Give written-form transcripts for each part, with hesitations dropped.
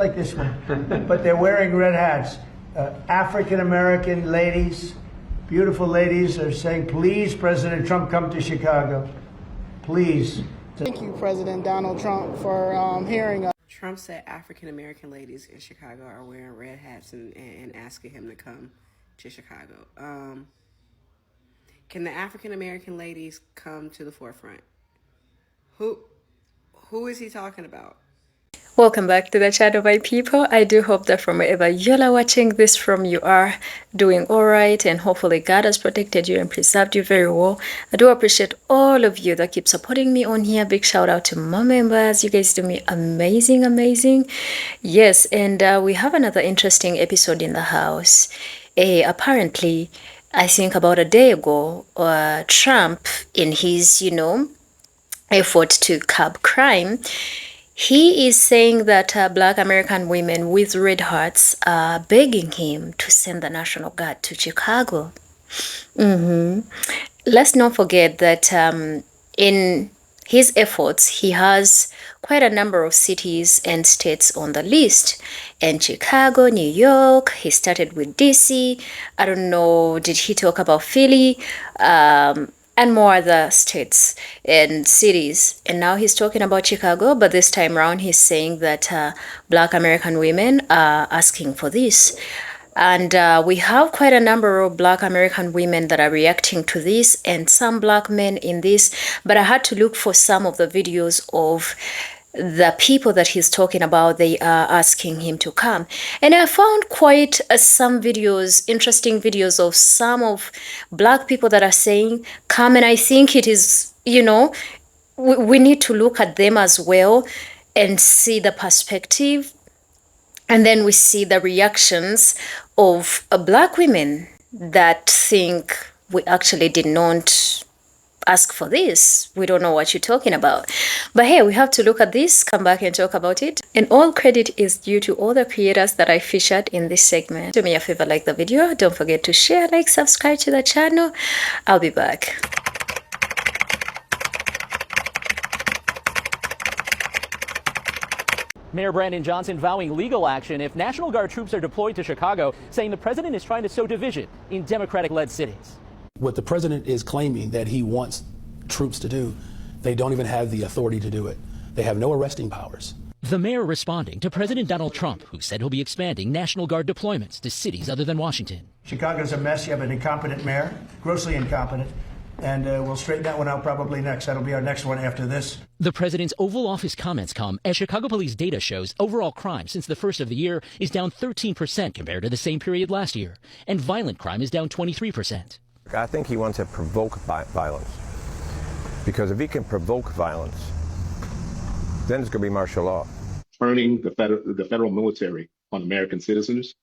Like this one, but they're wearing red hats. African-American ladies, beautiful ladies, are saying, please, President Trump, come to Chicago. Please. Thank you, President Donald Trump, for hearing us. Trump said African-American ladies in Chicago are wearing red hats and asking him to come to Chicago. Can the African-American ladies come to the forefront? Who is he talking about? Welcome back to the channel, my people. I do hope that from wherever you are watching this from, you are doing all right, and hopefully God has protected you and preserved you very well. I do appreciate all of you that keep supporting me on here. Big shout out to my members. You guys do me amazing. Yes, and we have another interesting episode in the house. Apparently, I think about a day ago, Trump, in his effort to curb crime, he is saying that Black American women with red hearts are begging him to send the National Guard to Chicago. Let's not forget that in his efforts, he has quite a number of cities and states on the list. And Chicago, New York, he started with DC. I don't know, did he talk about Philly? And more other states and cities. And now he's talking about Chicago, but this time around he's saying that Black American women are asking for this. And we have quite a number of Black American women that are reacting to this, and some Black men in this. But I had to look for some of the videos of the people that he's talking about. They are asking him to come, and I found quite some videos, interesting videos of some of Black people that are saying come, and I think it is, we need to look at them as well and see the perspective, and then we see the reactions of Black women that think we actually did not ask for this. We don't know what you're talking about. But hey, we have to look at this, come back and talk about it. And all credit is due to all the creators that I featured in this segment. Do me a favor, like the video. Don't forget to share, like, subscribe to the channel. I'll be back. Mayor Brandon Johnson vowing legal action if National Guard troops are deployed to Chicago, saying the president is trying to sow division in Democratic-led cities. What the president is claiming that he wants troops to do, they don't even have the authority to do it. They have no arresting powers. The mayor responding to President Donald Trump, who said he'll be expanding National Guard deployments to cities other than Washington. Chicago's a mess. You have an incompetent mayor, grossly incompetent, and we'll straighten that one out probably next. That'll be our next one after this. The president's Oval Office comments come as Chicago police data shows overall crime since the first of the year is down 13% compared to the same period last year, and violent crime is down 23%. I think he wants to provoke violence, because if he can provoke violence, then it's going to be martial law. Turning the federal military on American citizens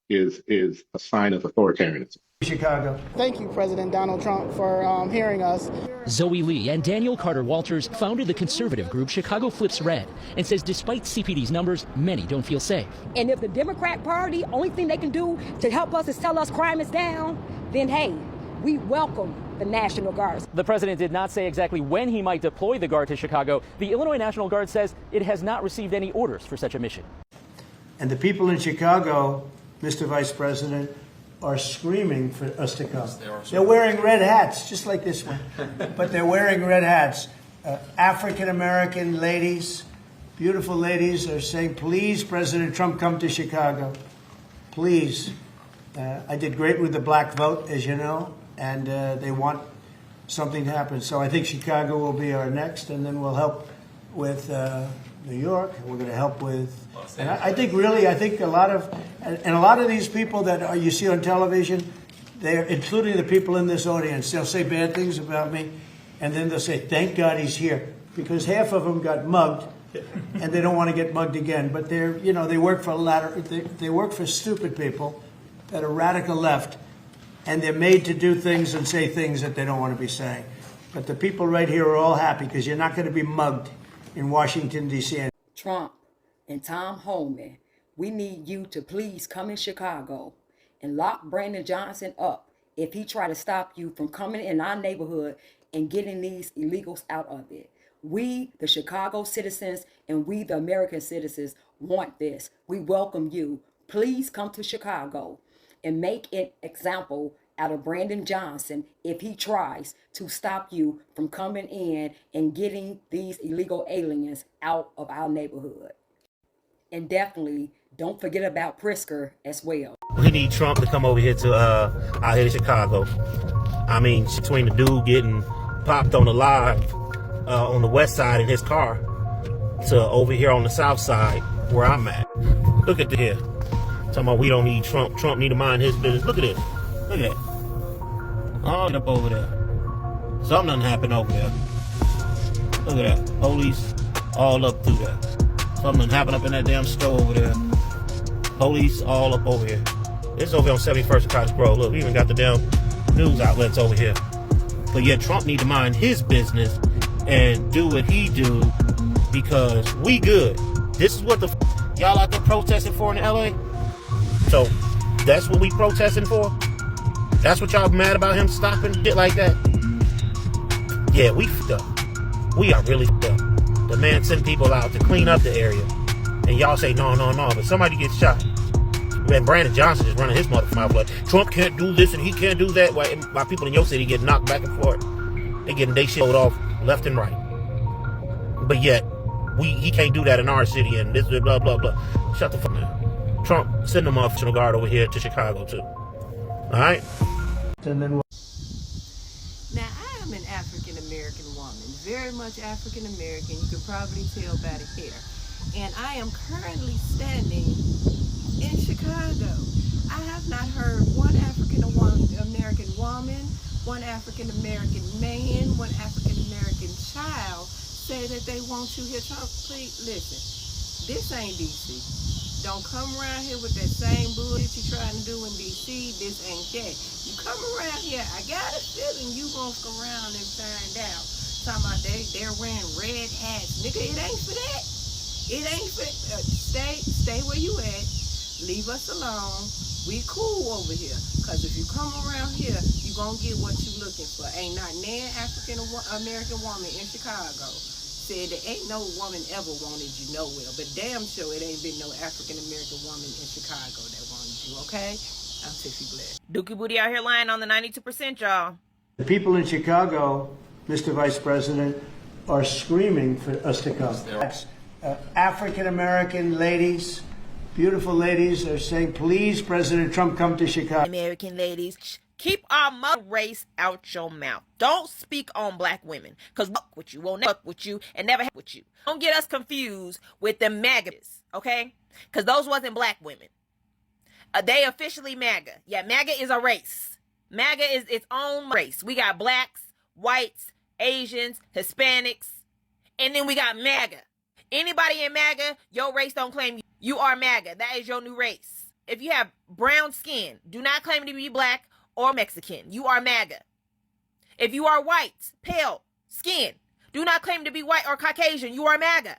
is a sign of authoritarianism. Chicago. Thank you, President Donald Trump, for hearing us. Zoe Lee and Daniel Carter Walters founded the conservative group Chicago Flips Red, and says despite CPD's numbers, many don't feel safe. And if the Democrat Party, only thing they can do to help us is tell us crime is down, then hey, we welcome the National Guard. The president did not say exactly when he might deploy the Guard to Chicago. The Illinois National Guard says it has not received any orders for such a mission. And the people in Chicago, Mr. Vice President, are screaming for us to come. They're wearing red hats, just like this one, but they're wearing red hats. African-American ladies, beautiful ladies, are saying, please, President Trump, come to Chicago. Please. I did great with the black vote, as you know, and they want something to happen. So I think Chicago will be our next, and then we'll help with New York. We're going to help with, and I think a lot of these people that you see on television, they're including the people in this audience. They'll say bad things about me, and then they'll say, "Thank God he's here," because half of them got mugged, and they don't want to get mugged again. But they work for they work for stupid people that are radical left, and they're made to do things and say things that they don't want to be saying. But the people right here are all happy because you're not going to be mugged in Washington, D.C. Trump and Tom Homan, we need you to please come in Chicago and lock Brandon Johnson up if he try to stop you from coming in our neighborhood and getting these illegals out of it. We, the Chicago citizens, and we, the American citizens, want this. We welcome you. Please come to Chicago and make an example out of Brandon Johnson if he tries to stop you from coming in and getting these illegal aliens out of our neighborhood. And definitely don't forget about Prisker as well. We need Trump to come over here to out here to Chicago. I mean, between the dude getting popped on the live on the west side in his car to over here on the south side where I'm at. Look at here. Talking about we don't need Trump. Trump need to mind his business. Look at this. Look at that. All up over there. Something done happened over there. Look at that. Police all up through there. Something done happened up in that damn store over there. Police all up over here. It's over here on 71st and Cottage Grove. Look, we even got the damn news outlets over here. But yet Trump need to mind his business and do what he do because we good. This is what the y'all out there protesting for in LA? So that's what we protesting for? That's what y'all mad about him stopping shit like that? Yeah, we f***ed up. We are really f***ed up. The man sent people out to clean up the area. And y'all say no, but somebody gets shot. And Brandon Johnson is running his motherfucking mouth like Trump can't do this and he can't do that. While people in your city get knocked back and forth. They getting they shit off left and right. But yet, he can't do that in our city and this blah blah blah. Shut the fuck up. Trump, send them off National Guard over here to Chicago too. Alright? And then Now, I am an African American woman, very much African American. You could probably tell by the hair. And I am currently standing in Chicago. I have not heard one African American woman, one African American man, one African American child say that they want you here. Trump, please listen. This ain't DC. Don't come around here with that same bullshit you trying to do in DC. This ain't that. You come around here, I got a feeling you gonna come around and find out. Talking about they're wearing red hats. Nigga, it ain't for that. It ain't for stay where you at. Leave us alone. We cool over here. Cause if you come around here, you gonna get what you looking for. Ain't not nan African American woman in Chicago said that ain't no woman ever wanted you nowhere. But damn sure it ain't been no African American woman in Chicago that wanted you, okay? I'm Tiffy Blair. Dookie Booty out here lying on the 92%, y'all. the people in Chicago, Mr. Vice President, are screaming for us to come. African American ladies, beautiful ladies, are saying, please, President Trump, come to Chicago. American ladies, keep our mother race out your mouth. Don't speak on black women, because fuck with you, won't never fuck with you, and never have with you. Don't get us confused with the MAGAs, okay? Because those wasn't black women. They officially MAGA. Yeah, MAGA is a race. MAGA is its own race. We got blacks, whites, Asians, Hispanics, and then we got MAGA. Anybody in MAGA, your race don't claim you. You are MAGA. That is your new race. If you have brown skin, do not claim to be black or Mexican. You are MAGA. If you are white, pale skin, do not claim to be white or Caucasian. You are MAGA.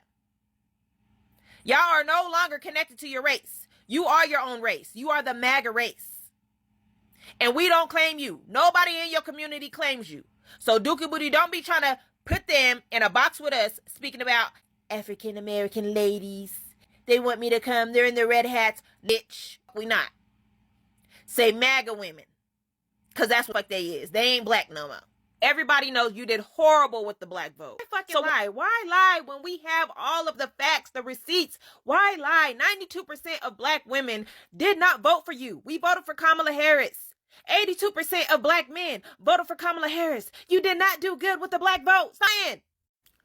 Y'all are no longer connected to your race. You are your own race. You are the MAGA race. And we don't claim you. Nobody in your community claims you. So Dookie Booty, don't be trying to put them in a box with us speaking about African American ladies. They want me to come. They're in their red hats. Bitch, we not. Say MAGA women. Because that's what they is. They ain't black no more. Everybody knows you did horrible with the black vote. So lie? Why lie when we have all of the facts, the receipts? Why lie? 92% of black women did not vote for you. We voted for Kamala Harris. 82% of black men voted for Kamala Harris. You did not do good with the black vote. Saying.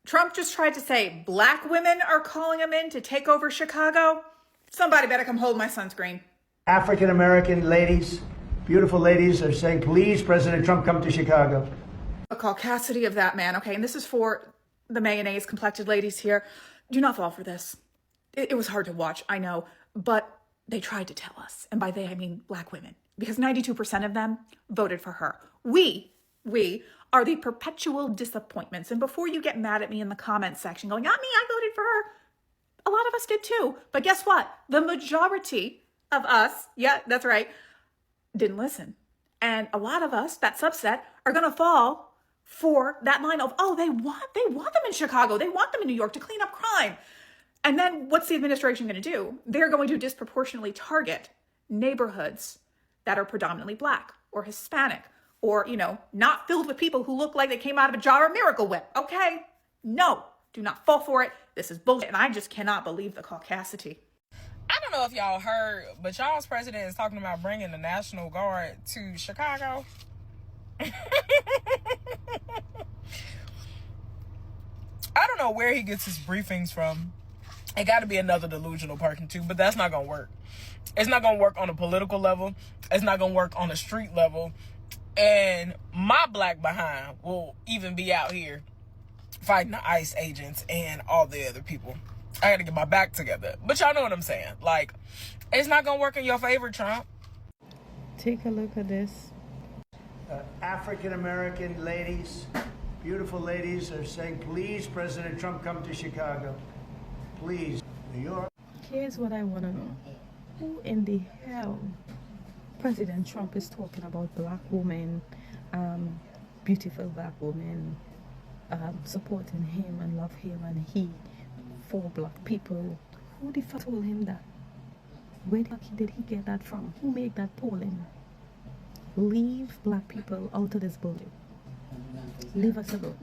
Trump just tried to say black women are calling him in to take over Chicago. Somebody better come hold my sunscreen. African American ladies, beautiful ladies, are saying, please, President Trump, come to Chicago. The caucasity of that man, okay? And this is for the mayonnaise complected ladies here. Do not fall for this. It was hard to watch, I know, but they tried to tell us. And by they, I mean black women, because 92% of them voted for her. We are the perpetual disappointments. And before you get mad at me in the comments section going, not me, I voted for her. A lot of us did too. But guess what? The majority of us, yeah, that's right, didn't listen. And a lot of us, that subset, are going to fall for that line of, oh, they want them in Chicago. They want them in New York to clean up crime. And then what's the administration going to do? They're going to disproportionately target neighborhoods that are predominantly Black or Hispanic or, not filled with people who look like they came out of a jar of Miracle Whip. Okay? No, do not fall for it. This is bullshit. And I just cannot believe the caucasity. I don't know if y'all heard, but y'all's president is talking about bringing the National Guard to Chicago. I don't know where he gets his briefings from. It got to be another delusional person too, but that's not going to work. It's not going to work on a political level. It's not going to work on a street level. And my Black behind will even be out here fighting the ICE agents and all the other people. I got to get my back together. But y'all know what I'm saying. Like, it's not going to work in your favor, Trump. Take a look at this. African-American ladies, beautiful ladies, are saying, please, President Trump, come to Chicago. Please. New York. Here's what I want to know. Who in the hell President Trump is talking about Black women, beautiful Black women, supporting him and love him and he for Black people? Who the fuck told him that? Where the fuck did he get that from? Who made that polling? Leave Black people out of this building. Leave us alone.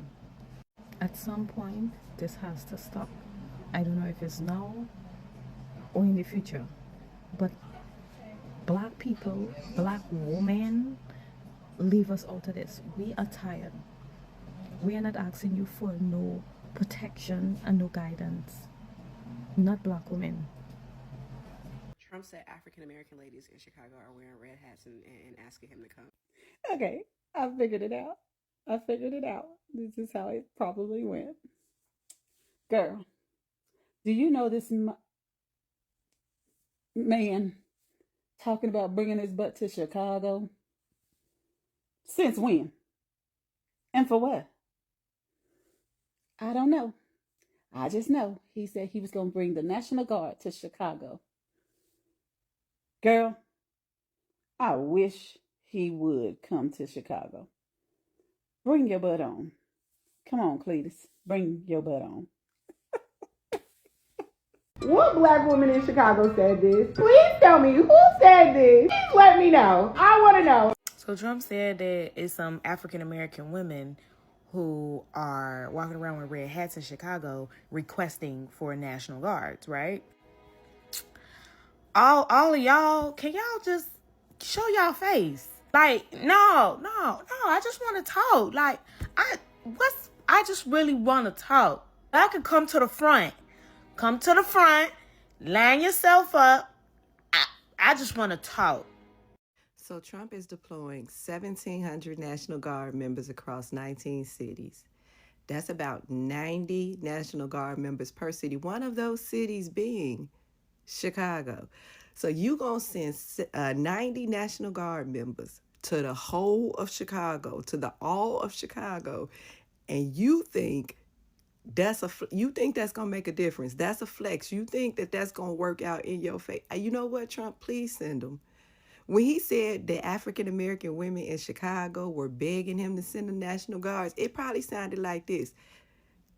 At some point, this has to stop. I don't know if it's now or in the future, but Black people, Black women, leave us out of this. We are tired. We are not asking you for no protection and no guidance. Not Black women. Trump said African American ladies in Chicago are wearing red hats and asking him to come. Okay, I figured it out. This is how it probably went. Girl, do you know this man talking about bringing his butt to Chicago? Since when? And for what? I don't know. I just know he said he was going to bring the National Guard to Chicago. Girl, I wish he would come to Chicago. Bring your butt on. Come on, Cletus. Bring your butt on. What Black woman in Chicago said this? Please tell me who said this. Please let me know. I want to know. So Trump said that it's some African American women who are walking around with red hats in Chicago requesting for National Guards, right? All of y'all, can y'all just show y'all face? Like, no, I just want to talk. Like, I just really want to talk. I could come to the front. Come to the front, line yourself up. I just want to talk. So Trump is deploying 1,700 National Guard members across 19 cities. That's about 90 National Guard members per city, one of those cities being Chicago. So you're going to send 90 National Guard members to the whole of Chicago, to the all of Chicago, and you think that's going to make a difference. That's a flex. You think that that's going to work out in your face. You know what, Trump? Please send them. When he said that African-American women in Chicago were begging him to send the National Guards, it probably sounded like this.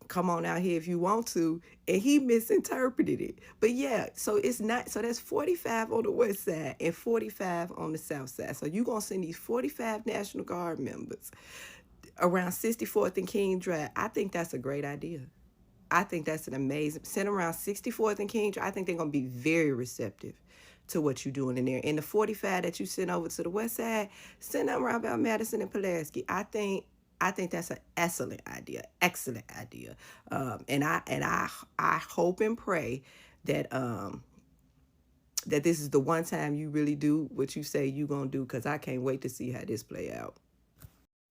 Come on out here if you want to. And he misinterpreted it. But yeah, so it's not, so that's 45 on the west side and 45 on the south side. So you're going to send these 45 National Guard members around 64th and King Drive. I think that's a great idea. I think that's an amazing, send around 64th and King Drive. I think they're going to be very receptive to what you're doing in there. And the 45 that you send over to the west side, send them around about Madison and Pulaski. I think that's an excellent idea. And I hope and pray that that this is the one time you really do what you say you're gonna do, because I can't wait to see how this play out.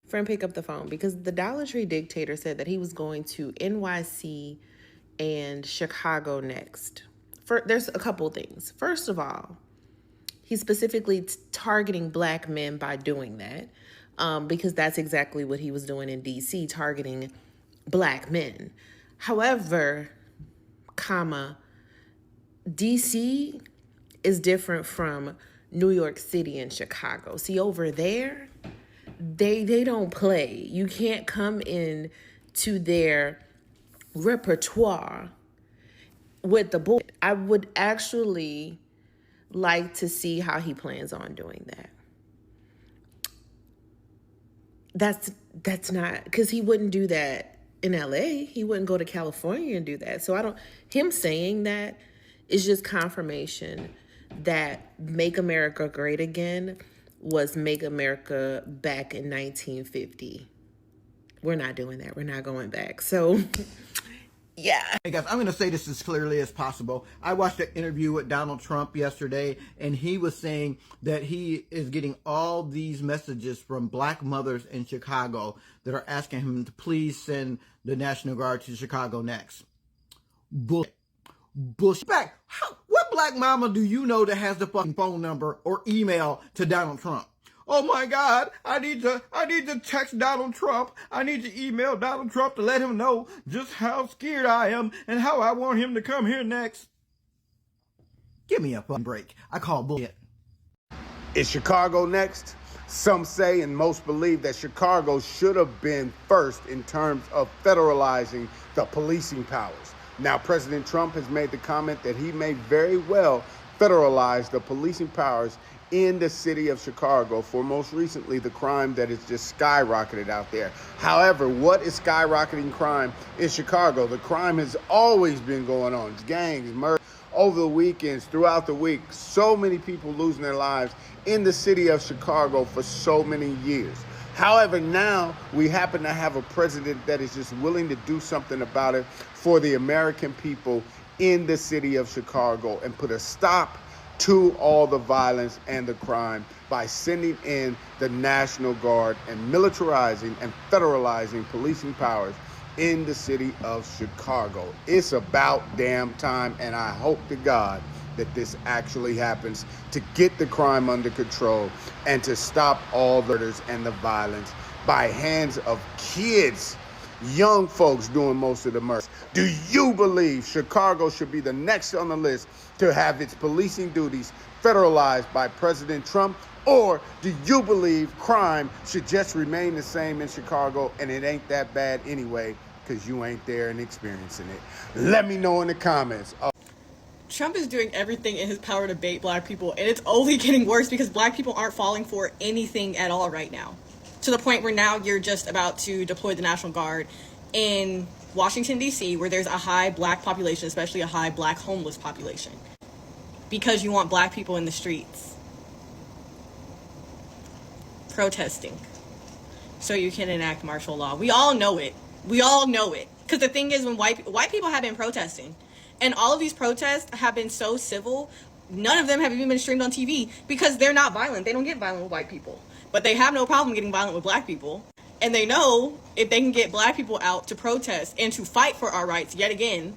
Friend, pick up the phone, because the Dollar Tree dictator said that he was going to NYC and Chicago next. There's a couple things. First of all, he's specifically targeting Black men by doing that, because that's exactly what he was doing in D.C., targeting Black men. However, D.C. is different from New York City and Chicago. See, over there, they don't play. You can't come in to their repertoire with the boy. I would actually like to see how he plans on doing that. That's not, because he wouldn't do that in LA. He wouldn't go to California and do that. So him saying that is just confirmation that Make America Great Again was Make America back in 1950. We're not doing that. We're not going back. So yeah. Hey guys, I'm going to say this as clearly as possible. I watched an interview with Donald Trump yesterday, and he was saying that he is getting all these messages from black mothers in Chicago that are asking him to please send the National Guard to Chicago next. Bullshit. Bullshit. Back. What black mama do you know that has the fucking phone number or email to Donald Trump? Oh my God, I need to text Donald Trump. I need to email Donald Trump to let him know just how scared I am and how I want him to come here next. Give me a fucking break. I call bullshit. Is Chicago next? Some say and most believe that Chicago should have been first in terms of federalizing the policing powers. Now, President Trump has made the comment that he may very well federalize the policing powers in the city of Chicago for most recently the crime that has just skyrocketed out there. However, what is skyrocketing crime in Chicago? The crime has always been going on. It's gangs, murder, over the weekends, throughout the week. So many people losing their lives in the city of Chicago for so many years. However, now we happen to have a president that is just willing to do something about it for the American people in the city of Chicago and put a stop to all the violence and the crime by sending in the National Guard and militarizing and federalizing policing powers in the city of Chicago. It's about damn time, and I hope to God that this actually happens to get the crime under control and to stop all the murders and the violence by hands of kids, young folks doing most of the murders. Do you believe Chicago should be the next on the list to have its policing duties federalized by President Trump? Or do you believe crime should just remain the same in Chicago and it ain't that bad anyway because you ain't there and experiencing it? Let me know in the comments. Trump is doing everything in his power to bait black people, and it's only getting worse because black people aren't falling for anything at all right now. To the point where now you're just about to deploy the National Guard in Washington, D.C., where there's a high black population, especially a high black homeless population, because you want black people in the streets protesting so you can enact martial law. We all know it. We all know it. Because the thing is, when white people have been protesting, and all of these protests have been so civil, none of them have even been streamed on TV because they're not violent. They don't get violent with white people. But they have no problem getting violent with black people. And they know if they can get black people out to protest and to fight for our rights yet again,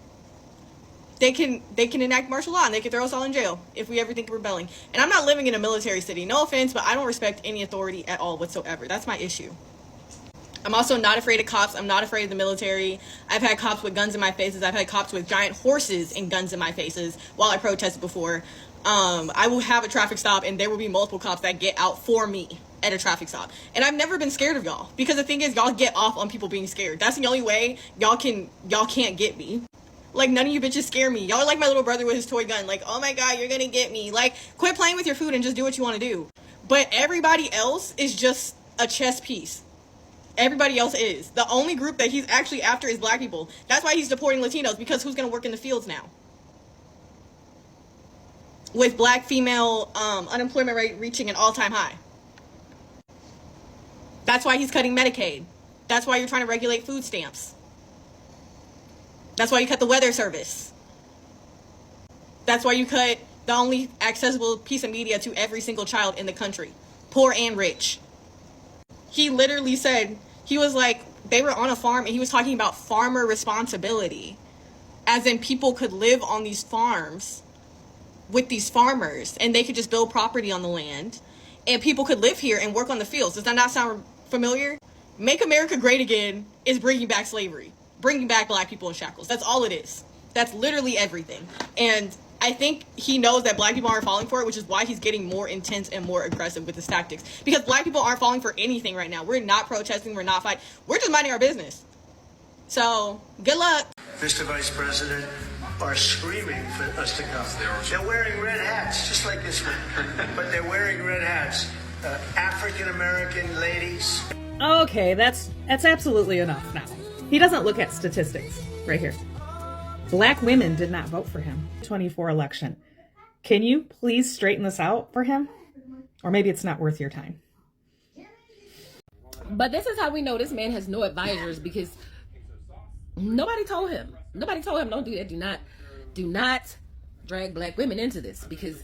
they can enact martial law and they can throw us all in jail if we ever think of rebelling. And I'm not living in a military city. No offense, but I don't respect any authority at all whatsoever. That's my issue. I'm also not afraid of cops. I'm not afraid of the military. I've had cops with guns in my faces. I've had cops with giant horses and guns in my faces while I protested before. I will have a traffic stop and there will be multiple cops that get out for me at a traffic stop. And I've never been scared of y'all because the thing is, y'all get off on people being scared. That's the only way y'all can't get me. Like, none of you bitches scare me. Y'all are like my little brother with his toy gun. Like, oh my God, you're gonna get me. Like, quit playing with your food and just do what you want to do. But everybody else is just a chess piece. Everybody else is. The only group that he's actually after is black people. That's why he's deporting Latinos, because who's going to work in the fields now? With black female unemployment rate reaching an all-time high. That's why he's cutting Medicaid. That's why you're trying to regulate food stamps. That's why you cut the weather service. That's why you cut the only accessible piece of media to every single child in the country, poor and rich. He literally said, he was like, they were on a farm and he was talking about farmer responsibility. As in people could live on these farms with these farmers and they could just build property on the land and people could live here and work on the fields. Does that not sound familiar? Make America Great Again is bringing back slavery, bringing back black people in shackles. That's all it is. That's literally everything. And I think he knows that black people aren't falling for it, which is why he's getting more intense and more aggressive with his tactics. Because black people aren't falling for anything right now. We're not protesting. We're not fighting. We're just minding our business. So, good luck. Mr. Vice President, are screaming for us to come. They're wearing red hats, just like this one, but they're wearing red hats. African American ladies. Okay, that's absolutely enough now. He doesn't look at statistics right here. Black women did not vote for him. 24 election. Can you please straighten this out for him? Or maybe it's not worth your time. But this is how we know this man has no advisors, because nobody told him. Nobody told him, don't do that. Do not drag black women into this, because,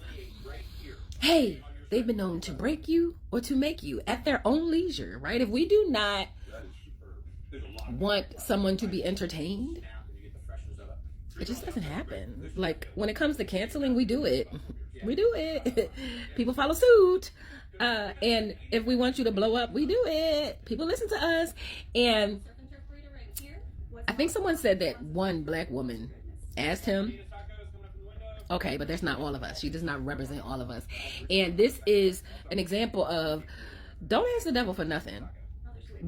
hey, they've been known to break you or to make you at their own leisure, right? If we do not want someone to be entertained, it just doesn't happen. Like, when it comes to canceling, we do it. We do it. People follow suit. And if we want you to blow up, we do it. People listen to us. And I think someone said that one black woman asked him, okay, but that's not all of us. She does not represent all of us. And this is an example of, don't ask the devil for nothing,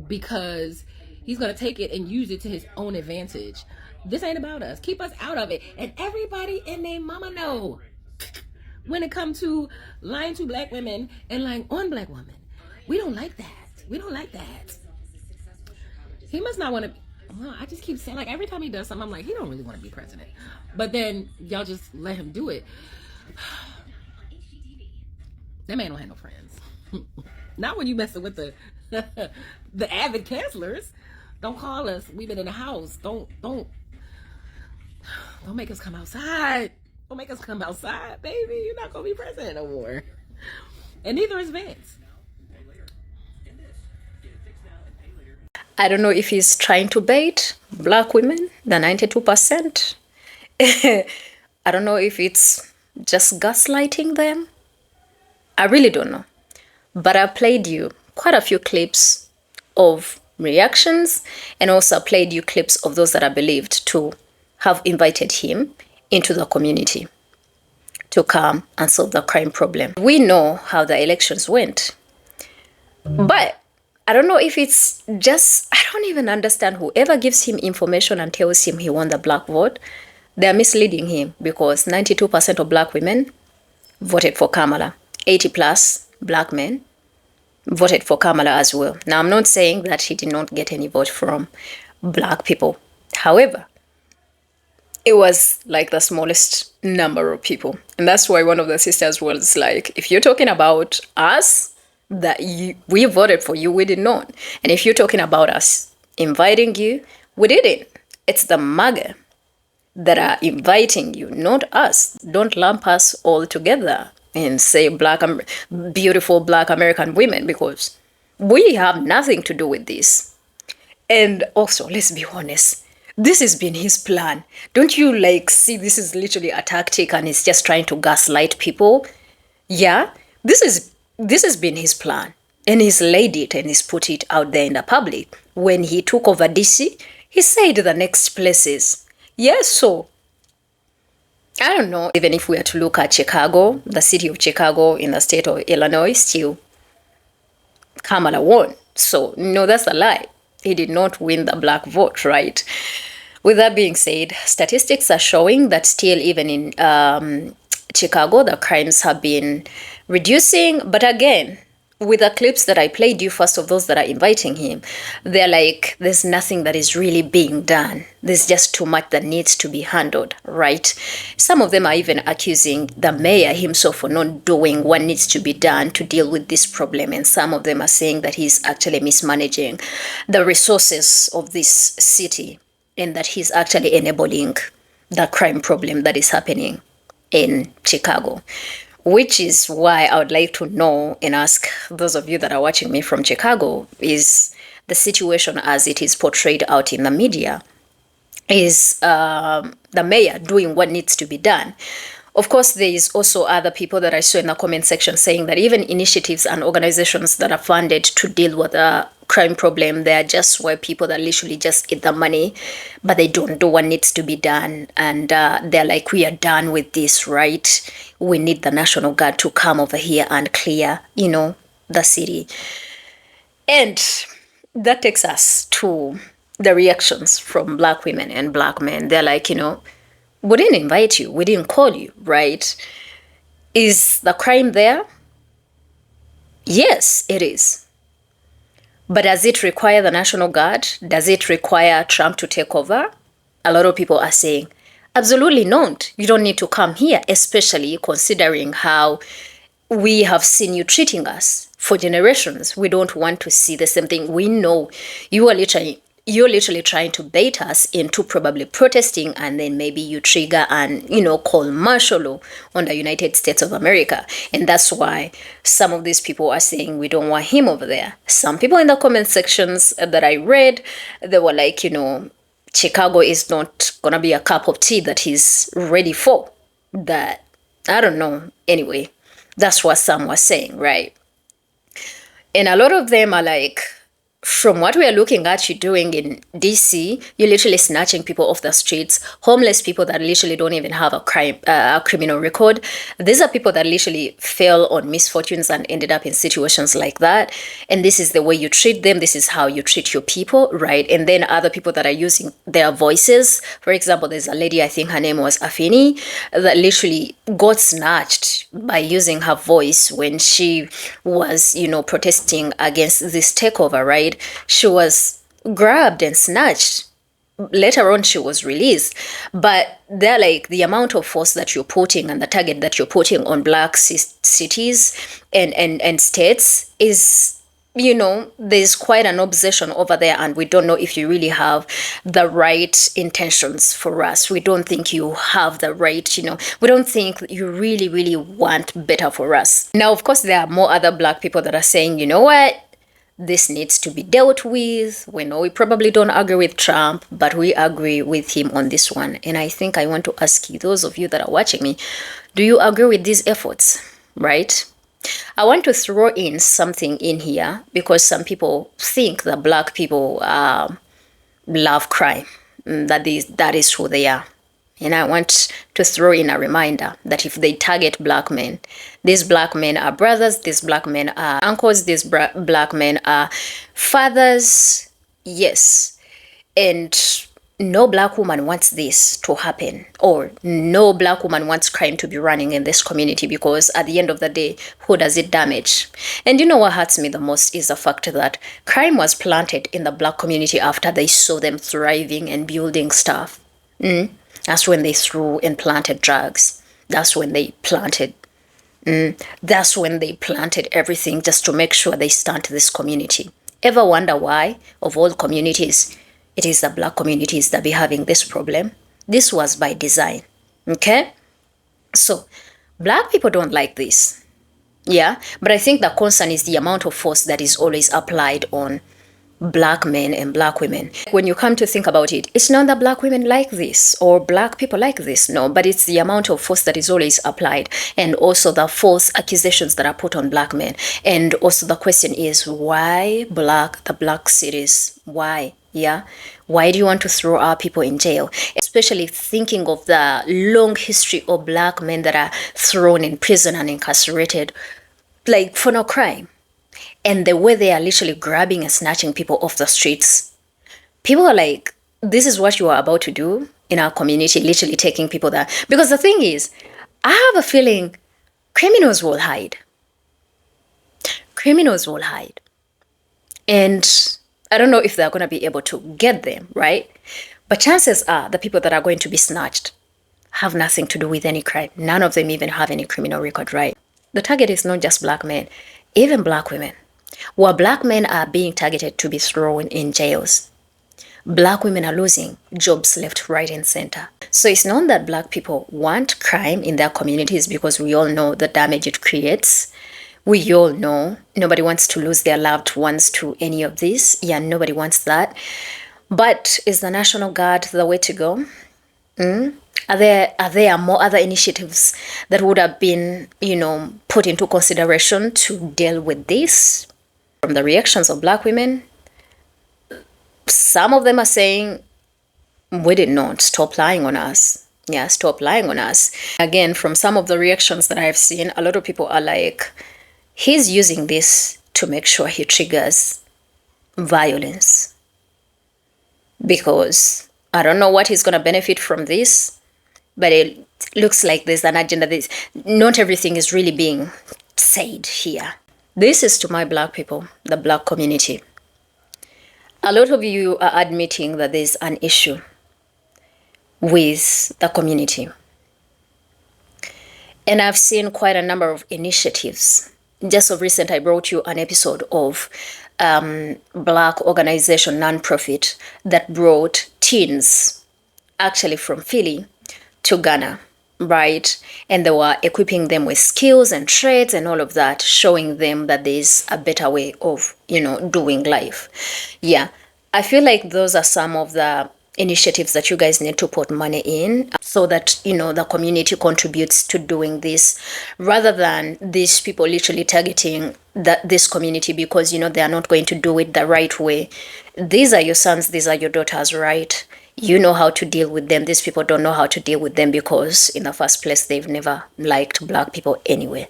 because he's going to take it and use it to his own advantage. This ain't about us. Keep us out of it. And everybody and their mama know, when it comes to lying to black women and lying on black women, we don't like that. We don't like that. He must not want to. Well, I just keep saying, like, every time he does something, I'm like, he don't really want to be president. But then y'all just let him do it. That man don't have no friends. Not when you messing with the the avid cancelers. Don't call us. We've been in the house. Don't make us come outside. Don't make us come outside, baby. You're not gonna be president no more. And neither is Vance. I don't know if he's trying to bait black women, the 92%. I don't know if it's just gaslighting them. I really don't know. But I played you quite a few clips of reactions, and also played you clips of those that are believed to have invited him into the community to come and solve the crime problem. We know how the elections went, but I don't know if it's just, I don't even understand whoever gives him information and tells him he won the black vote, they're misleading him, because 92% of black women voted for Kamala. 80 plus black men voted for Kamala as well. Now, I'm not saying that he did not get any vote from black people. However, it was like the smallest number of people. And that's why one of the sisters was like, if you're talking about us, that we voted for you, we did not. And if you're talking about us inviting you, we didn't. It's the MAGA that are inviting you, not us. Don't lump us all together and say beautiful black American women, because we have nothing to do with this. And also, let's be honest, this has been his plan. Don't you see this is literally a tactic and he's just trying to gaslight people? Yeah, this has been his plan. And he's laid it and he's put it out there in the public. When he took over DC, he said the next places. Yes, so I don't know, even if we are to look at Chicago, the city of Chicago in the state of Illinois, still Kamala won. So no, that's a lie. He did not win the black vote, right? With that being said, statistics are showing that still even in Chicago, the crimes have been reducing. But again, with the clips that I played you first of those that are inviting him, they're like, there's nothing that is really being done. There's just too much that needs to be handled, right? Some of them are even accusing the mayor himself for not doing what needs to be done to deal with this problem. And some of them are saying that he's actually mismanaging the resources of this city and that he's actually enabling the crime problem that is happening in Chicago. Which is why I would like to know and ask those of you that are watching me from Chicago, is the situation as it is portrayed out in the media, is the mayor doing what needs to be done? Of course, there is also other people that I saw in the comment section saying that even initiatives and organizations that are funded to deal with the crime problem, they are just where people that literally just eat the money, but they don't do what needs to be done. And they're like, we are done with this, right? We need the National Guard to come over here and clear, the city. And that takes us to the reactions from black women and black men. They're like, We didn't invite you. We didn't call you, right? Is the crime there? Yes, it is. But does it require the National Guard? Does it require Trump to take over? A lot of people are saying, absolutely not. You don't need to come here, especially considering how we have seen you treating us for generations. We don't want to see the same thing. We know you're literally trying to bait us into probably protesting, and then maybe you trigger and, call martial law on the United States of America. And that's why some of these people are saying we don't want him over there. Some people in the comment sections that I read, they were like, Chicago is not going to be a cup of tea that he's ready for. That, I don't know. Anyway, that's what some were saying, right? And a lot of them are like, from what we are looking at you doing in DC, you're literally snatching people off the streets, homeless people that literally don't even have a criminal record. These are people that literally fell on misfortunes and ended up in situations like that. And this is the way you treat them. This is how you treat your people, right? And then other people that are using their voices. For example, there's a lady, I think her name was Afeni, that literally got snatched by using her voice when she was, protesting against this takeover, right? She was grabbed and snatched. Later on, she was released. But they're like, the amount of force that you're putting and the target that you're putting on black cities and states is, there's quite an obsession over there, and we don't know if you really have the right intentions for us. We don't think you have the right, we don't think you really, really want better for us. Now, of course, there are more other black people that are saying, you know what? This needs to be dealt with. We know we probably don't agree with Trump, but we agree with him on this one. And I think I want to ask you, those of you that are watching me, do you agree with these efforts, right? I want to throw in something in here because some people think that black people love crime. That is who they are. And I want to throw in a reminder that if they target black men, these black men are brothers, these black men are uncles, these black men are fathers. Yes. And no black woman wants this to happen, or no black woman wants crime to be running in this community, because at the end of the day, who does it damage? And you know what hurts me the most is the fact that crime was planted in the black community after they saw them thriving and building stuff. That's when they threw and planted drugs. That's when they planted. That's when they planted everything just to make sure they stunt this community. Ever wonder why, of all communities, it is the black communities that be having this problem? This was by design. Okay? So, black people don't like this. Yeah? But I think the concern is the amount of force that is always applied on black men and black women. When you come to think about it, it's not that black women like this or black people like this, no, but it's the amount of force that is always applied, and also the false accusations that are put on black men. And also the question is, why the black cities? Why? Yeah? Why do you want to throw our people in jail? Especially thinking of the long history of black men that are thrown in prison and incarcerated, like for no crime. And the way they are literally grabbing and snatching people off the streets. People are like, this is what you are about to do in our community, literally taking people there. Because the thing is, I have a feeling criminals will hide. Criminals will hide. And I don't know if they're going to be able to get them, right? But chances are the people that are going to be snatched have nothing to do with any crime. None of them even have any criminal record, right? The target is not just black men, even black women. While black men are being targeted to be thrown in jails, black women are losing jobs left, right, and center. So it's not that black people want crime in their communities, because we all know the damage it creates. We all know nobody wants to lose their loved ones to any of this. Yeah, nobody wants that. But is the National Guard the way to go? Are there more other initiatives that would have been, put into consideration to deal with this? From the reactions of black women, some of them are saying, we did not, stop lying on us. Yeah, stop lying on us. Again, from some of the reactions that I've seen, a lot of people are like, he's using this to make sure he triggers violence. Because I don't know what he's going to benefit from this. but it looks like there's an agenda. Not everything is really being said here. This is to my black people, the black community. A lot of you are admitting that there's an issue with the community. And I've seen quite a number of initiatives. Just of recent, I brought you an episode of black organization, nonprofit, that brought teens, actually from Philly, to Ghana, right? And they were equipping them with skills and trades and all of that, showing them that there's a better way of, doing life. Yeah, I feel like those are some of the initiatives that you guys need to put money in so that, the community contributes to doing this, rather than these people literally targeting this community because, they are not going to do it the right way. These are your sons, these are your daughters, right? You know how to deal with them. These people don't know how to deal with them because in the first place, they've never liked black people anyway,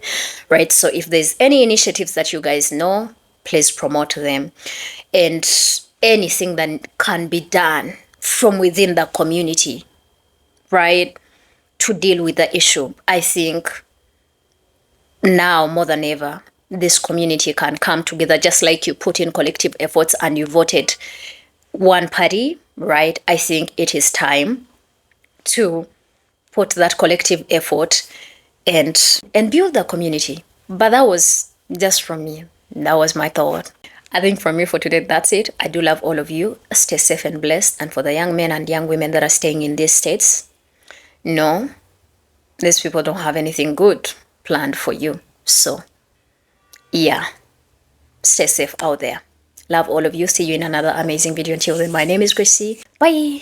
right? So if there's any initiatives that you guys know, please promote them. And anything that can be done from within the community, right, to deal with the issue. I think now more than ever, this community can come together, just like you put in collective efforts and you voted one party, right? I think it is time to put that collective effort and build the community. But that was just from me. That was my thought. I think from me for today, that's it. I do love all of you. Stay safe and blessed. And for the young men and young women that are staying in these states, no, these people don't have anything good planned for you. So, yeah, stay safe out there. Love all of you. See you in another amazing video. Until then, my name is Gracie. Bye.